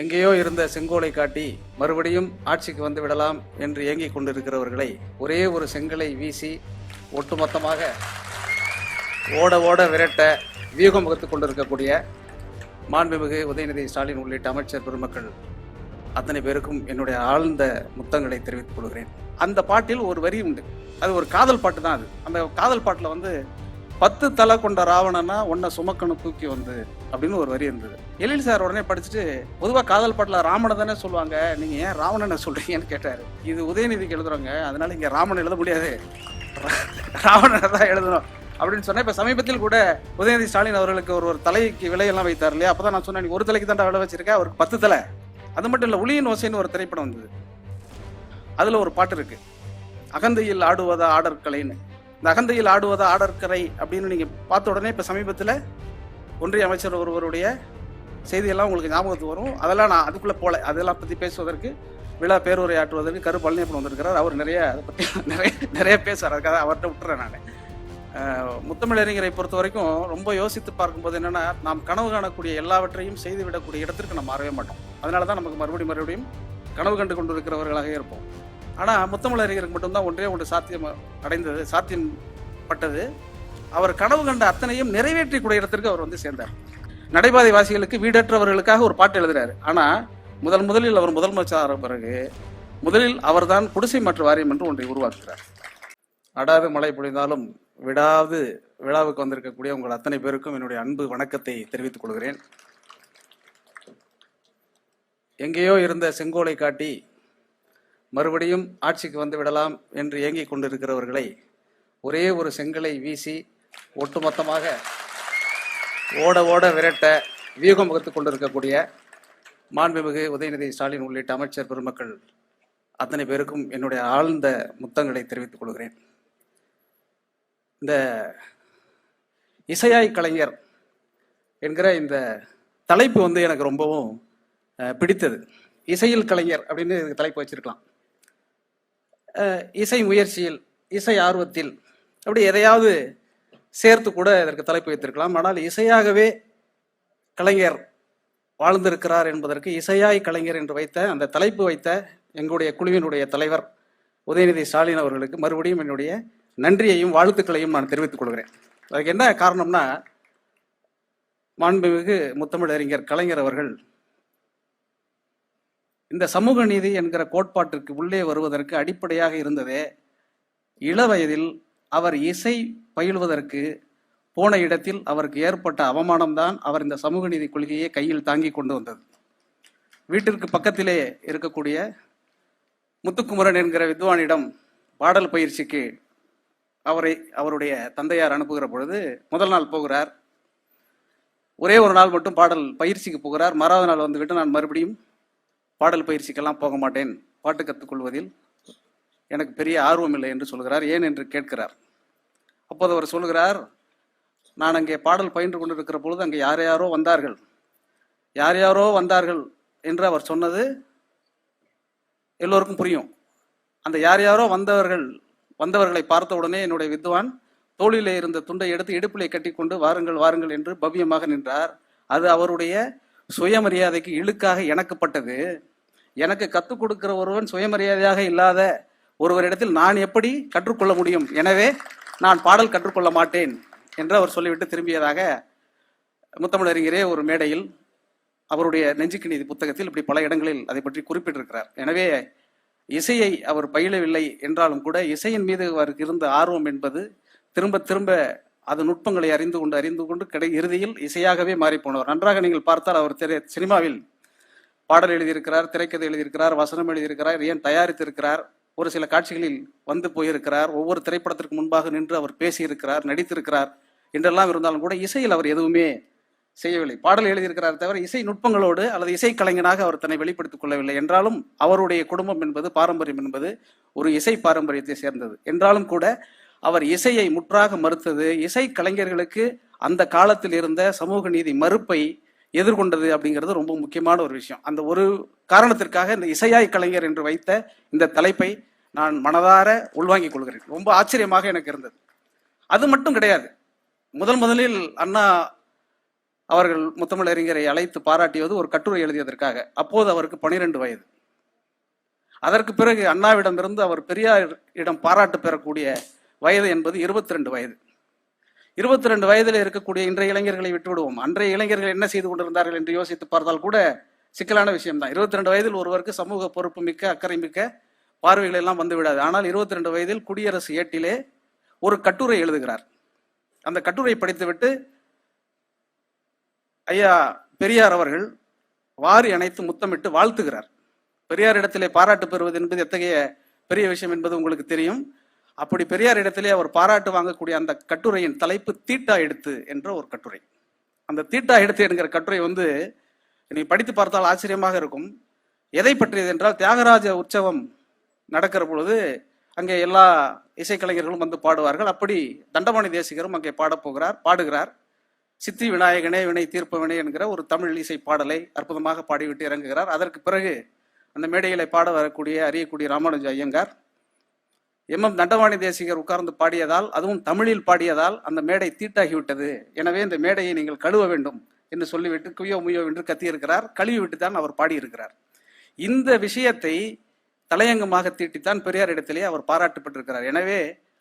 எங்கேயோ இருந்த செங்கோலை காட்டி மறுபடியும் ஆட்சிக்கு வந்து விடலாம் என்று ஏங்கிக் கொண்டிருக்கிறவர்களை ஒரே ஒரு செங்கலை வீசி ஒட்டுமொத்தமாக ஓட ஓட விரட்ட வியூகம் வகுத்துக் கொண்டிருக்கக்கூடிய மாண்புமிகு உதயநிதி ஸ்டாலின் உள்ளிட்ட அமைச்சர் பெருமக்கள் அத்தனை பேருக்கும் என்னுடைய ஆழ்ந்த முத்தங்களை தெரிவித்துக் கொள்கிறேன். அந்த பாட்டில் ஒரு வரி உண்டு, அது ஒரு காதல் பாட்டு தான். அது அந்த காதல் பாட்டில் 10 தலை கொண்ட ராவணனா உன்னை சுமக்கணும் தூக்கி வந்து அப்படின்னு ஒரு வரி இருந்தது. எழில் சார் உடனே படிச்சுட்டு, பொதுவாக காதல் பாட்டில் ராமனை தானே சொல்லுவாங்க, நீங்க ஏன் ராவணனை சொல்றீங்கன்னு கேட்டாரு. இது உதயநிதிக்கு எழுதுறோங்க, அதனால இங்க ராமன் எழுத முடியாது, ராவணனை தான் எழுதணும் அப்படின்னு சொன்னேன். இப்ப சமீபத்தில் கூட உதயநிதி ஸ்டாலின் அவர்களுக்கு ஒரு தலைக்கு விலையெல்லாம் வைத்தார் இல்லையா? அப்பதான் நான் சொன்னேன், ஒரு தலைக்கு தாண்டா விலை வச்சிருக்கேன், அவருக்கு 10 தலை. அது மட்டும் இல்ல, உளியின் ஓசைன்னு ஒரு திரைப்படம் வந்தது, அதுல ஒரு பாட்டு இருக்கு, அகந்தையில் ஆடுவதா ஆடற்கலைன்னு. இந்த அகந்தையில் ஆடுவதா ஆடற்கரை அப்படின்னு நீங்க பார்த்த உடனே இப்ப சமீபத்தில் ஒன்றிய அமைச்சர் ஒருவருடைய செய்தியெல்லாம் உங்களுக்கு ஞாபகத்துக்கு வரும். அதெல்லாம் நான் அதுக்குள்ள போல, அதெல்லாம் பத்தி பேசுவதற்கு, விழா பேருரை ஆற்றுவதற்கு கரு பழனியப்பன் வந்திருக்கிறார். அவர் நிறைய அதை பத்தி நிறைய பேசுறாரு, அதுக்காக அவர்கிட்ட விட்டுறேன் நான். முத்தமிழறிஞரை பொறுத்த வரைக்கும் ரொம்ப யோசித்து பார்க்கும்போது என்னன்னா, நாம் கனவு காணக்கூடிய எல்லாவற்றையும் செய்துவிடக்கூடிய இடத்திற்கு நம்ம மாறவே மாட்டோம். அதனாலதான் நமக்கு மறுபடியும் கனவு கண்டு கொண்டிருக்கிறவர்களாக இருப்போம். ஆனால் முத்தமிழறிஞருக்கு மட்டும்தான் ஒன்றே ஒன்று சாத்தியம் பட்டது. அவர் கனவு கண்ட அத்தனையும் நிறைவேற்றக்கூடிய இடத்திற்கு அவர் சேர்ந்தார். நடைபாதை வாசிகளுக்கு, வீடற்றவர்களுக்காக ஒரு பாட்டு எழுதுறாரு. ஆனால் முதலில் அவர் முதலமைச்சர் பிறகு முதலில் அவர்தான் குடிசை மாற்று வாரியம் என்று ஒன்றை உருவாக்குகிறார். அடாது மழை பொழிந்தாலும் விடாது விழாவுக்கு வந்திருக்கக்கூடிய உங்கள் அத்தனை பேருக்கும் என்னுடைய அன்பு வணக்கத்தை தெரிவித்துக் கொள்கிறேன். எங்கேயோ இருந்த செங்கோலை காட்டி மறுபடியும் ஆட்சிக்கு வந்து விடலாம் என்று ஏங்கிக் கொண்டிருக்கிறவர்களை ஒரே ஒரு செங்கலை வீசி ஒட்டுமொத்தமாக ஓட ஓட விரட்ட வியூகம் வகுத்துக் கொண்டிருக்கக்கூடிய மாண்புமிகு உதயநிதி ஸ்டாலின் உள்ளிட்ட அமைச்சர் பெருமக்கள் அத்தனை பேருக்கும் என்னுடைய ஆழ்ந்த முத்தங்களை தெரிவித்துக் கொள்கிறேன். இந்த இசையாய் கலைஞர் என்கிற இந்த தலைப்பு எனக்கு ரொம்பவும் பிடித்தது. இசையில் கலைஞர் அப்படின்னு தலைப்பு வச்சிருக்கலாம். இசை முயற்சியில், இசை ஆர்வத்தில், அப்படி எதையாவது சேர்த்து கூட இதற்கு தலைப்பு வைத்திருக்கலாம். ஆனால் இசையாகவே கலைஞர் வாழ்ந்திருக்கிறார் என்பதற்கு இசையாய் கலைஞர் என்று வைத்த அந்த தலைப்பு வைத்த எங்களுடைய குழுவினுடைய தலைவர் உதயநிதி ஸ்டாலின் அவர்களுக்கு மறுபடியும் என்னுடைய நன்றியையும் வாழ்த்துக்களையும் நான் தெரிவித்துக் கொள்கிறேன். அதுக்கு என்ன காரணம்னா, மாண்புமிகு முத்தமிழறிஞர் கலைஞர் அவர்கள் இந்த சமூக நீதி என்கிற கோட்பாட்டிற்கு உள்ளே வருவதற்கு அடிப்படையாக இருந்ததே, இளவயதில் அவர் இசை பயிலுவதற்கு போன இடத்தில் அவருக்கு ஏற்பட்ட அவமானம்தான் அவர் இந்த சமூக நீதி கொள்கையை கையில் தாங்கி கொண்டு வந்தது. வீட்டிற்கு பக்கத்திலே இருக்கக்கூடிய முத்துக்குமரன் என்கிற வித்வானிடம் பாடல் பயிற்சிக்கு அவருடைய தந்தையார் அனுப்புகிற பொழுது முதல் நாள் போகிறார், ஒரே ஒரு நாள் மட்டும் பாடல் பயிற்சிக்கு போகிறார். மறாவது நாள் வந்துவிட்டு, நான் மறுபடியும் பாடல் பயிற்சிக்கெல்லாம் போக மாட்டேன், பாட்டு கற்றுக்கொள்வதில் எனக்கு பெரிய ஆர்வம் இல்லை என்று சொல்கிறார். ஏன் என்று கேட்கிறார். அப்போது அவர் சொல்கிறார், நான் அங்கே பாடல் பயின்று கொண்டிருக்கிற பொழுது அங்கே யார் யாரோ வந்தார்கள் என்று அவர் சொன்னது எல்லோருக்கும் புரியும். அந்த யார் யாரோ வந்தவர்களை பார்த்த உடனே என்னுடைய வித்வான் தோளிலே இருந்த துண்டை எடுத்து இடுப்பிலே கட்டி கொண்டு வாருங்கள் வாருங்கள் என்று பவ்யமாக நின்றார். அது அவருடைய சுயமரியாதைக்கு இழுக்காக எனக்குப்பட்டது. எனக்கு கற்றுக் கொடுக்கிற ஒருவன் சுயமரியாதையாக இல்லாத ஒருவரிடத்தில் நான் எப்படி கற்றுக்கொள்ள முடியும்? எனவே நான் பாடல் கற்றுக்கொள்ள மாட்டேன் என்று அவர் சொல்லிவிட்டு திரும்பியதாக முத்தமிழறிஞரே ஒரு மேடையில் அவருடைய நெஞ்சுக்கு நீதி புத்தகத்தில் இப்படி பல இடங்களில் அதை பற்றி குறிப்பிட்டிருக்கிறார். எனவே இசையை அவர் பயிலவில்லை என்றாலும் கூட இசையின் மீது அவருக்கு இருந்த ஆர்வம் என்பது திரும்ப திரும்ப அது நுட்பங்களை அறிந்து கொண்டு இறுதியில் இசையாகவே மாறி போனவர். நன்றாக நீங்கள் பார்த்தால் அவர் சினிமாவில் பாடல் எழுதியிருக்கிறார், திரைக்கதை எழுதியிருக்கிறார், வசனம் எழுதியிருக்கிறார், ஏன் தயாரித்திருக்கிறார், ஒரு சில காட்சிகளில் வந்து போயிருக்கிறார், ஒவ்வொரு திரைப்படத்திற்கு முன்பாக நின்று அவர் பேசியிருக்கிறார், நடித்திருக்கிறார் என்றெல்லாம் இருந்தாலும் கூட இசையில் அவர் எதுவுமே செய்யவில்லை. பாடல் எழுதியிருக்கிறார் தவிர இசை நுட்பங்களோடு அல்லது இசை கலைஞனாக அவர் தன்னை வெளிப்படுத்திக் கொள்ளவில்லை. என்றாலும் அவருடைய குடும்பம் என்பது, பாரம்பரியம் என்பது ஒரு இசை பாரம்பரியத்தை சேர்ந்தது. என்றாலும் கூட அவர் இசையை முற்றாக மறுத்தது, இசை கலைஞர்களுக்கு அந்த காலத்தில் இருந்த சமூக நீதி மறுப்பை எதிர்கொண்டது அப்படிங்கிறது ரொம்ப முக்கியமான ஒரு விஷயம். அந்த ஒரு காரணத்திற்காக இந்த இசையாய் கலைஞர் என்று வைத்த இந்த தலைப்பை நான் மனதார உள்வாங்கிக் கொள்கிறேன். ரொம்ப ஆச்சரியமாக எனக்கு இருந்தது. அது மட்டும் கிடையாது, முதலில் அண்ணா அவர்கள் முத்தமிழறிஞரை அழைத்து பாராட்டியது ஒரு கட்டுரை எழுதியதற்காக. அப்போது அவருக்கு 12 வயது. அதற்கு பிறகு அண்ணாவிடமிருந்து அவர் பெரியாரிடம் பாராட்டு பெறக்கூடிய வயது என்பது 22 வயது. 22 வயதில் இருக்கக்கூடிய இன்றைய இளைஞர்களை விட்டுவிடுவோம். அன்றைய இளைஞர்கள் என்ன செய்து கொண்டிருந்தார்கள் என்று யோசித்து பார்த்தால் கூட சிக்கலான விஷயம்தான். 22 வயதில் ஒருவருக்கு சமூக பொறுப்பு மிக்க, அக்கறை மிக்க பார்வைகள் எல்லாம் வந்து விடாது. ஆனால் 22 வயதில் குடியரசு ஏட்டிலே ஒரு கட்டுரை எழுதுகிறார். அந்த கட்டுரை படித்துவிட்டு ஐயா பெரியார் அவர்கள் வாரி அணைத்து முத்தமிட்டு வாழ்த்துகிறார். பெரியாரிடத்திலே பாராட்டு பெறுவது என்பது எத்தகைய பெரிய விஷயம் என்பது உங்களுக்கு தெரியும். அப்படி பெரியார் இடத்திலே அவர் பாராட்டு வாங்கக்கூடிய அந்த கட்டுரையின் தலைப்பு தீட்டா எடுத்து என்ற ஒரு கட்டுரை. அந்த தீட்டா எடுத்து என்கிற கட்டுரை வந்து நீ படித்து பார்த்தால் ஆச்சரியமாக இருக்கும். எதை பற்றியது என்றால், தியாகராஜ உற்சவம் நடக்கிற பொழுது அங்கே எல்லா இசைக்கலைஞர்களும் வந்து பாடுவார்கள். அப்படி தண்டபாணி தேசிகரும் அங்கே பாடுகிறார். சித்தி விநாயகனே வினை தீர்ப்பவனே என்கிற ஒரு தமிழ் இசை பாடலை அற்புதமாக பாடிவிட்டு இறங்குகிறார். அதற்கு பிறகு அந்த மேடைகளை பாட வரக்கூடிய அறியக்கூடிய ராமானுஜ ஐயங்கார் தண்டபாணி தேசிகர் உட்கார்ந்து பாடியதால், அதுவும் தமிழில் பாடியதால் அந்த மேடை தீட்டாகிவிட்டது, எனவே இந்த மேடையை நீங்கள் கழுவ வேண்டும் என்று சொல்லிவிட்டு குய்யோ முய்யோ என்று கத்தியிருக்கிறார். கழுவி விட்டு தான் அவர் பாடியிருக்கிறார். இந்த விஷயத்தை தலையங்கமாக தீட்டித்தான் பெரியார் இடத்திலே அவர் பாராட்டு பெற்றிருக்கிறார். எனவே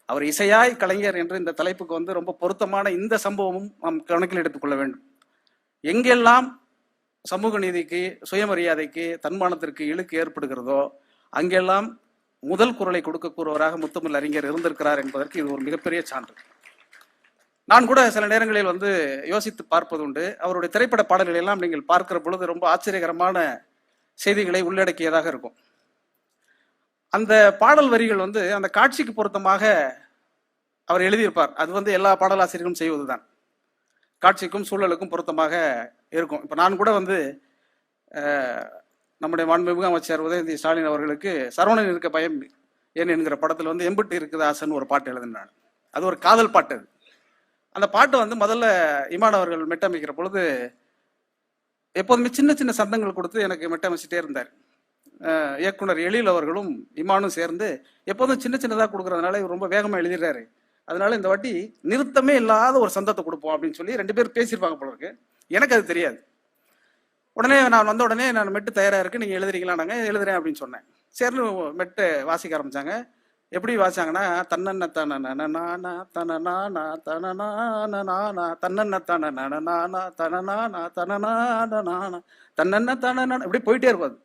அவர் இசையாய் கலைஞர் என்று இந்த தலைப்புக்கு வந்து ரொம்ப பொருத்தமான இந்த சம்பவமும் நாம் கணக்கில் எடுத்துக்கொள்ள வேண்டும். எங்கெல்லாம் சமூக நீதிக்கு, சுயமரியாதைக்கு, தன்மானத்திற்கு இழுக்கு ஏற்படுகிறதோ அங்கெல்லாம் முதல் குரலை கொடுக்கக்கூறுவராக முத்தமிழ் அறிஞர் இருந்திருக்கிறார் என்பதற்கு இது ஒரு மிகப்பெரிய சான்று. நான் கூட சில நேரங்களில் வந்து யோசித்து பார்ப்பது உண்டு. அவருடைய திரைப்பட பாடல்கள் எல்லாம் நீங்கள் பார்க்கிற பொழுது ரொம்ப ஆச்சரியகரமான செய்திகளை உள்ளடக்கியதாக இருக்கும். அந்த பாடல் வரிகள் வந்து அந்த காட்சிக்கு பொருத்தமாக அவர் எழுதியிருப்பார். அது வந்து எல்லா பாடலாசிரியர்களும் செய்வதுதான். காட்சிக்கும் சூழலுக்கும் பொருத்தமாக இருக்கும். இப்போ நான் கூட வந்து நம்முடைய மாண்புமிகு அமைச்சர் உதயநிதி ஸ்டாலின் அவர்களுக்கு சரவணன் இருக்க பயம் ஏன் என்கிற படத்தில் வந்து எம்பிட்டு இருக்குது ஆசன் ஒரு பாட்டு எழுதினான். அது ஒரு காதல் பாட்டு. அது அந்த பாட்டு வந்து முதல்ல இமான் அவர்கள் மெட்டமைக்கிற பொழுது எப்போதுமே சின்ன சின்ன சந்தங்கள் கொடுத்து எனக்கு மெட்டமைச்சிட்டே இருந்தார். இயக்குனர் எழில் அவர்களும் இமானும் சேர்ந்து எப்போதும் சின்ன சின்னதாக கொடுக்கறதுனால இவர் ரொம்ப வேகமாக எழுதிடுறாரு, அதனால இந்த வாட்டி நிறுத்தமே இல்லாத ஒரு சந்தத்தை கொடுப்போம் அப்படின்னு சொல்லி 2 பேர் பேசியிருப்பாங்க போல இருக்கு. எனக்கு அது தெரியாது. உடனே நான் வந்த உடனே நான் மெட்டு தயாராக இருக்கு, நீங்கள் எழுதுறீங்களா? நாங்கள் எழுதுறேன் அப்படின்னு சொன்னேன். சரின்னு மெட்டு வாசிக்க ஆரம்பிச்சாங்க. எப்படி வாசிச்சாங்கன்னா, தன்னன்ன தனனா தனனா தனனா தன்னன்ன தனனா தனனா தனனா தன்னன்ன தனனா இப்படி போயிட்டே இருப்பாது.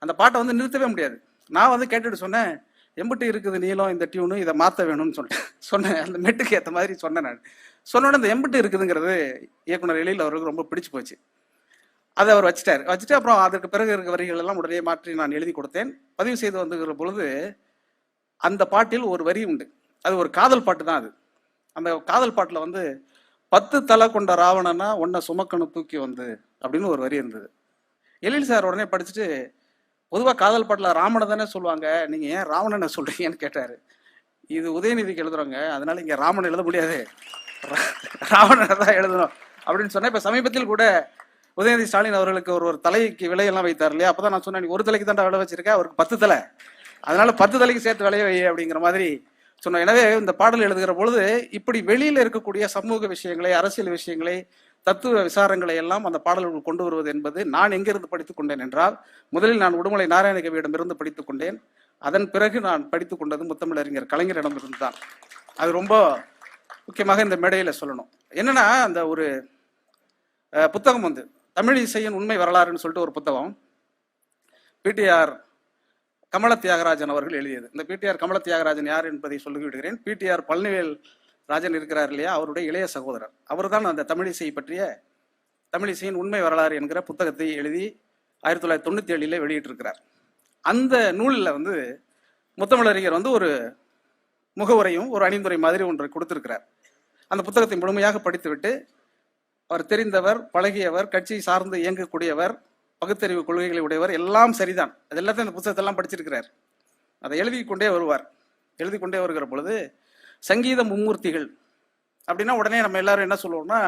அந்த பாட்டை வந்து நிறுத்தவே முடியாது. நான் வந்து கேட்டுட்டு சொன்னேன், எம்பிட்டு இருக்குது நீளம் இந்த டியூனு, இதை மாற்ற வேணும்னு சொன்னேன். அந்த மெட்டுக்கு ஏற்ற மாதிரி சொன்னேன். நான் சொன்னோன்னே இந்த எம்பிட்டு இருக்குதுங்கிறது இயக்குனர் எழில் அவருக்கு ரொம்ப பிடிச்சு போச்சு. அதை அவர் வச்சுட்டு அப்புறம் அதற்கு பிறகு இருக்க வரிகள் எல்லாம் உடனே மாற்றி நான் எழுதி கொடுத்தேன். பதிவு செய்து வந்துகிற பொழுது அந்த பாட்டில் ஒரு வரி உண்டு. அது ஒரு காதல் பாட்டு தான். அது அந்த காதல் பாட்டில் வந்து 10 தலை கொண்ட ராவணனா உன்னை சுமக்கணும் தூக்கி வந்து அப்படின்னு ஒரு வரி இருந்தது. எழில் சார் உடனே படிச்சுட்டு, பொதுவாக காதல் பாட்டில் ராமனை தானே சொல்லுவாங்க, நீங்கள் ஏன் ராவணனை சொல்றீங்கன்னு கேட்டார். இது உதயநிதிக்கு எழுதுறோங்க, அதனால இங்கே ராமன் எழுத முடியாது, ராவணனை தான் எழுதணும் அப்படின்னு சொன்னேன். இப்போ சமீபத்தில் கூட உதயநிதி ஸ்டாலின் அவர்களுக்கு ஒரு தலைக்கு விலையெல்லாம் வைத்தார் இல்லையா? அப்பதான் நான் சொன்னேன், ஒரு தலைக்கு தான் விலை வச்சிருக்கேன், அவருக்கு 10 தலை, அதனால 10 தலைக்கு சேர்த்து விலைய வை அப்படிங்கிற மாதிரி சொன்னோம். எனவே இந்த பாடல் எழுதுகிற பொழுது இப்படி வெளியில இருக்கக்கூடிய சமூக விஷயங்களை, அரசியல் விஷயங்களை, தத்துவ விசாரங்களை எல்லாம் அந்த பாடல்கள் கொண்டு வருவது என்பது நான் எங்கிருந்து படித்துக் கொண்டேன் என்றால், முதலில் நான் உடுமலை நாராயணகவியிடமிருந்து படித்துக் கொண்டேன். அதன் பிறகு நான் படித்துக் கொண்டது முத்தமிழறிஞர் கலைஞரிடமிருந்து தான். அது ரொம்ப முக்கியமாக இந்த மேடையில் சொல்லணும். என்னன்னா, அந்த ஒரு புத்தகம் வந்து தமிழ் இசையின் உண்மை வரலாறுன்னு சொல்லிட்டு ஒரு புத்தகம் பிடிஆர் கமல தியாகராஜன் அவர்கள் எழுதியது. இந்த பிடிஆர் கமல தியாகராஜன் யார் என்பதை சொல்லி விடுகிறேன். பிடிஆர் பழனிவேல் ராஜன் இருக்கிறார் இல்லையா, அவருடைய இளைய சகோதரர். அவர் தான் அந்த தமிழ் இசை பற்றிய தமிழ் இசையின் உண்மை வரலாறு என்கிற புத்தகத்தை எழுதி 1997 வெளியிட்டிருக்கிறார். அந்த நூலில் வந்து முத்தமிழறிஞர் வந்து ஒரு முகவுரையும் ஒரு அணிந்துரை மாதிரி ஒன்றை கொடுத்திருக்கிறார். அந்த புத்தகத்தை முழுமையாக படித்துவிட்டு, அவர் தெரிந்தவர், பழகியவர், கட்சி சார்ந்து இயங்கக்கூடியவர், பகுத்தறிவு கொள்கைகளை உடையவர், எல்லாம் சரிதான். அது எல்லாத்தையும் அந்த புத்தகத்தெல்லாம் படிச்சிருக்கிறார். அதை எழுதி கொண்டே வருவார். எழுதி கொண்டே வருகிற பொழுது சங்கீத மும்மூர்த்திகள் அப்படின்னா உடனே நம்ம எல்லாரும் என்ன சொல்லுவோம்னா,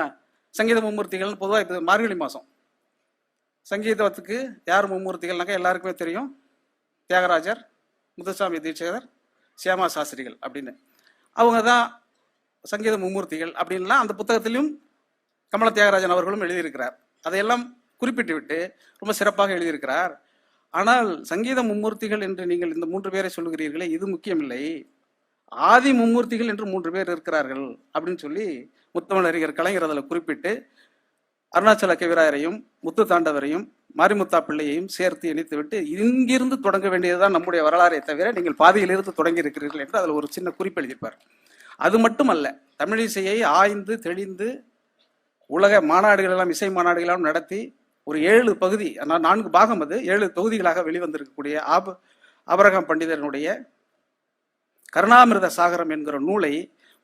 சங்கீத மும்மூர்த்திகள் பொதுவாக இப்போ மார்கழி மாதம் சங்கீதத்துக்கு யார் மும்மூர்த்திகள்னாக்கா எல்லாருக்குமே தெரியும், தியாகராஜர், முத்துசாமி தீட்சிதர், சியாமா சாஸ்திரிகள் அப்படின்னு. அவங்க தான் சங்கீத மும்மூர்த்திகள் அப்படின்லாம் அந்த புத்தகத்திலும் கமல தியாகராஜன் அவர்களும் எழுதியிருக்கிறார். அதையெல்லாம் குறிப்பிட்டு விட்டு ரொம்ப சிறப்பாக எழுதியிருக்கிறார். ஆனால் சங்கீத மும்மூர்த்திகள் என்று நீங்கள் இந்த 3 பேரை சொல்லுகிறீர்களே, இது முக்கியமில்லை, ஆதி மும்மூர்த்திகள் என்று 3 பேர் இருக்கிறார்கள் அப்படின்னு சொல்லி முத்தமிழறிஞர் கலைஞர் அதில் குறிப்பிட்டு அருணாச்சல கவிராயரையும் முத்து தாண்டவரையும் மாரிமுத்தா பிள்ளையையும் சேர்த்து இணைத்துவிட்டு இங்கிருந்து தொடங்க வேண்டியதுதான் நம்முடைய வரலாறை தவிர நீங்கள் பாதியிலிருந்து தொடங்கி இருக்கிறீர்கள் என்று அதில் ஒரு சின்ன குறிப்பு எழுதியிருப்பார். அது மட்டுமல்ல, தமிழிசையை ஆய்ந்து தெளிந்து உலக மாநாடுகள் எல்லாம், இசை மாநாடுகளெல்லாம் நடத்தி ஒரு 7 பகுதி, 4 பாகம், அது 7 தொகுதிகளாக வெளிவந்திருக்கக்கூடிய ஆபிரகாம் பண்டிதனுடைய கருணாமிர்த சாகரம் என்கிற நூலை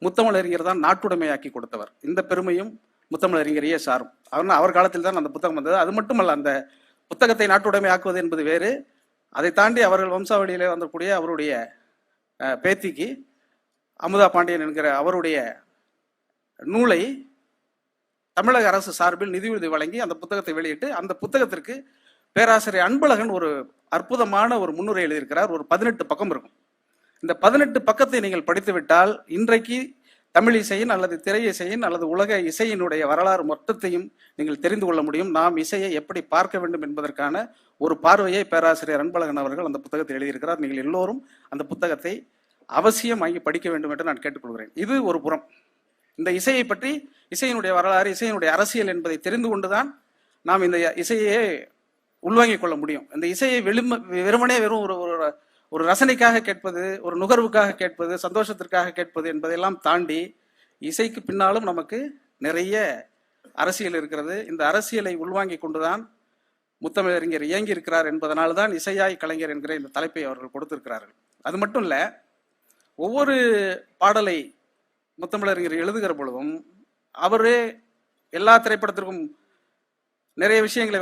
முத்தமிழறிஞர் தான் நாட்டுடைமையாக்கி கொடுத்தவர். இந்த பெருமையும் முத்தமிழறிஞரையே சாரும். அவர் காலத்தில் தான் அந்த புத்தகம் வந்தது. அது மட்டுமல்ல, அந்த புத்தகத்தை நாட்டுடைமை ஆக்குவது என்பது வேறு. அதை தாண்டி அவர்கள் வம்சாவளியிலே வந்தக்கூடிய அவருடைய பேத்திக்கு அமுதா பாண்டியன் என்கிற அவருடைய நூலை தமிழக அரசு சார்பில் நிதியுதவி வழங்கி அந்த புத்தகத்தை வெளியிட்டு, அந்த புத்தகத்திற்கு பேராசிரியர் அன்பழகன் ஒரு அற்புதமான ஒரு முன்னுரை எழுதியிருக்கிறார். ஒரு 18 பக்கம் இருக்கும். இந்த 18 பக்கத்தை நீங்கள் படித்துவிட்டால் இன்றைக்கு தமிழ் இசையின் அல்லது திரை இசையின் அல்லது உலக இசையினுடைய வரலாறு மொத்தத்தையும் நீங்கள் தெரிந்து கொள்ள முடியும். நாம் இசையை எப்படி பார்க்க வேண்டும் என்பதற்கான ஒரு பார்வையை பேராசிரியர் அன்பழகன் அவர்கள் அந்த புத்தகத்தை எழுதியிருக்கிறார். நீங்கள் எல்லோரும் அந்த புத்தகத்தை அவசியம் வாங்கி படிக்க வேண்டும் என்று நான் கேட்டுக்கொள்கிறேன். இது ஒரு புறம். இந்த இசையை பற்றி, இசையினுடைய வரலாறு, இசையினுடைய அரசியல் என்பதை தெரிந்து கொண்டுதான் நாம் இந்த இசையை உள்வாங்கிக் கொள்ள முடியும். இந்த இசையை வெறுமனே வெறும் ஒரு ரசனைக்காக கேட்பது, ஒரு நுகர்வுக்காக கேட்பது, சந்தோஷத்திற்காக கேட்பது என்பதையெல்லாம் தாண்டி இசைக்கு பின்னாலும் நமக்கு நிறைய அரசியல் இருக்கிறது. இந்த அரசியலை உள்வாங்கி கொண்டுதான் முத்தமிழறிஞர் இயங்கி இருக்கிறார் என்பதனால்தான் இசையாய் கலைஞர் என்கிற இந்த தலைப்பை அவர்கள் கொடுத்திருக்கிறார்கள். அது மட்டும் இல்ல, ஒவ்வொரு பாடலை முத்தமிழறிஞர் எழுதுகிற பொழுதும் அவரே எல்லா திரைப்படத்திற்கும் நிறைய விஷயங்களை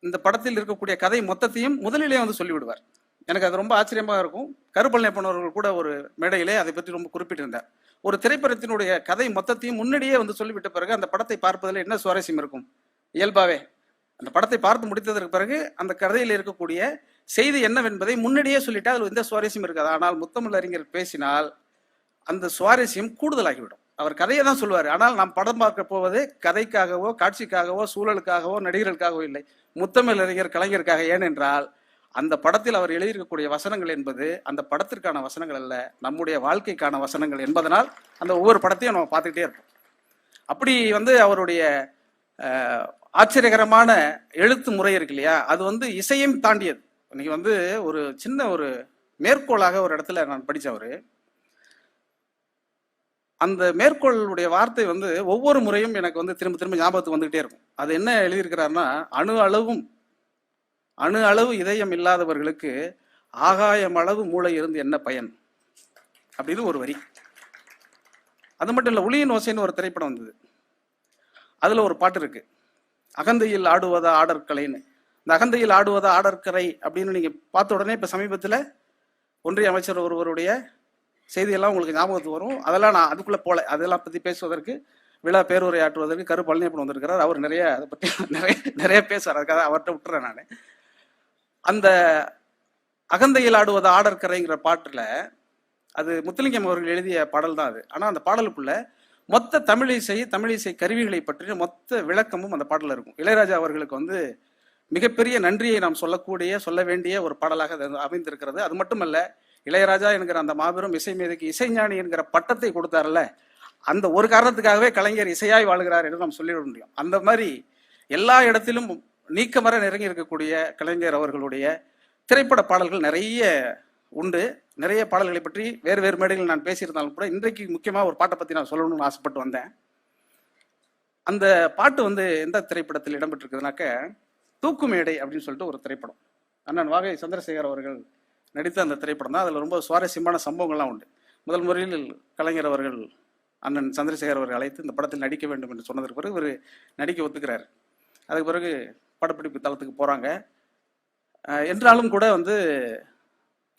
இந்த படத்தில் இருக்கக்கூடிய கதை மொத்தத்தையும் முதலிலே சொல்லிவிடுவார். எனக்கு அது ரொம்ப ஆச்சரியமாக இருக்கும். கருப்பழனியப்பன் அவர்கள் கூட ஒரு மேடையிலே அதை பற்றி ரொம்ப குறிப்பிட்டிருந்தார். ஒரு திரைப்படத்தினுடைய கதை மொத்தத்தையும் முன்னாடியே சொல்லிவிட்ட பிறகு அந்த படத்தை பார்ப்பதில் என்ன சுவாரஸ்யம் இருக்கும்? இயல்பாவே அந்த படத்தை பார்த்து முடித்ததற்கு பிறகு அந்த கதையில் இருக்கக்கூடிய செய்தி என்னவென்பதை முன்னாடியே சொல்லிட்டா அதில் எந்த சுவாரஸ்யம் இருக்காது. ஆனால் முத்தமிழறிஞர் பேசினால் அந்த சுவாரஸ்யம் கூடுதலாகிவிடும். அவர் கதையை தான் சொல்லுவார். ஆனால் நாம் படம் பார்க்க போவது கதைக்காகவோ, காட்சிக்காகவோ, சூழலுக்காகவோ, நடிகர்களுக்காகவோ இல்லை, முத்தமிழறிஞர் கலைஞருக்காக. ஏனென்றால் அந்த படத்தில் அவர் எழுதியிருக்கக்கூடிய வசனங்கள் என்பது அந்த படத்திற்கான வசனங்கள் அல்ல, நம்முடைய வாழ்க்கைக்கான வசனங்கள் என்பதனால் அந்த ஒவ்வொரு படத்தையும் நம்ம பார்த்துக்கிட்டே இருப்போம். அப்படி அவருடைய ஆச்சரியகரமான எழுத்து முறை இருக்கு இல்லையா, அது இசையும் தாண்டியது. இன்னைக்கு ஒரு சின்ன ஒரு மேற்கோளாக ஒரு இடத்துல நான் படித்தவர், அந்த மேற்கோளுடைய வார்த்தை ஒவ்வொரு முறையும் எனக்கு திரும்ப திரும்ப ஞாபகத்துக்கு வந்துகிட்டே இருக்கும். அது என்ன எழுதியிருக்கிறாருன்னா, அணு அளவு இதயம் இல்லாதவர்களுக்கு ஆகாயம் அளவு மூளை இருந்து என்ன பயன் அப்படின்னு ஒரு வரி. அது மட்டும் இல்லை, ஒளியின் ஓசைன்னு ஒரு திரைப்படம் வந்தது. அதுல ஒரு பாட்டு இருக்கு, அகந்தையில் ஆடுவதா ஆடற்கலைன்னு. இந்த அகந்தையில் ஆடுவதா ஆடற்கரை அப்படின்னு நீங்க பார்த்த உடனே இப்ப சமீபத்தில் ஒன்றிய அமைச்சர் ஒருவருடைய செய்தியெல்லாம் உங்களுக்கு ஞாபகத்துக்கு வரும். அதெல்லாம் நான் அதுக்குள்ள போல, அதெல்லாம் பத்தி பேசுவதற்கு, விழா பேருரை ஆற்றுவதற்கு கரு பழனியப்பன் வந்திருக்கிறார். அவர் நிறைய அதை பற்றி நிறைய பேசுவார். அதுக்காக அவர்கிட்ட விட்டுறேன் நான். அந்த அகந்தையில் ஆடுவது ஆடற்கரைங்கிற பாட்டுல அது முத்துலிங்கம் அவர்கள் எழுதிய பாடல் தான் அது. ஆனா அந்த பாடலுக்குள்ள மொத்த தமிழிசை கருவிகளை பற்றிய மொத்த விளக்கமும் அந்த பாடல இருக்கும். இளையராஜா அவர்களுக்கு மிகப்பெரிய நன்றியை நாம் சொல்ல வேண்டிய ஒரு பாடலாக அமைந்திருக்கிறது. அது மட்டுமல்ல, இளையராஜா என்கிற அந்த மாபெரும் இசை மேதைக்கு இசைஞானி என்கிற பட்டத்தை கொடுத்தார்ல, அந்த ஒரு காரணத்துக்காகவே கலைஞர் இசையாய் வாழ்கிறார் என்று நாம் சொல்லிவிட முடியும். அந்த மாதிரி எல்லா இடத்திலும் நீக்கமர நெருங்கி இருக்கக்கூடிய கலைஞர் அவர்களுடைய திரைப்பட பாடல்கள் நிறைய உண்டு. நிறைய பாடல்களை பற்றி வேறு வேறு மேடைகள் நான் பேசியிருந்தாலும் கூட இன்றைக்கு முக்கியமாக ஒரு பாட்டை பற்றி நான் சொல்லணும்னு ஆசைப்பட்டு வந்தேன். அந்த பாட்டு எந்த திரைப்படத்தில் இடம்பெற்றிருக்குதுனாக்க, தூக்குமேடை அப்படின்னு சொல்லிட்டு ஒரு திரைப்படம். அண்ணன் வாகை சந்திரசேகர் அவர்கள் நடித்த அந்த திரைப்படம் தான். அதில் ரொம்ப சுவாரஸ்யமான சம்பவங்கள்லாம் உண்டு. முதல் முறையில் கலைஞர் அவர்கள் அண்ணன் சந்திரசேகர் அவர்கள் அழைத்து இந்த படத்தில் நடிக்க வேண்டும் என்று சொன்னதற்கு பிறகு இவர் நடிக்க ஒத்துக்கிறார். அதுக்கு பிறகு படப்பிடிப்பு தளத்துக்கு போகிறாங்க. என்றாலும் கூட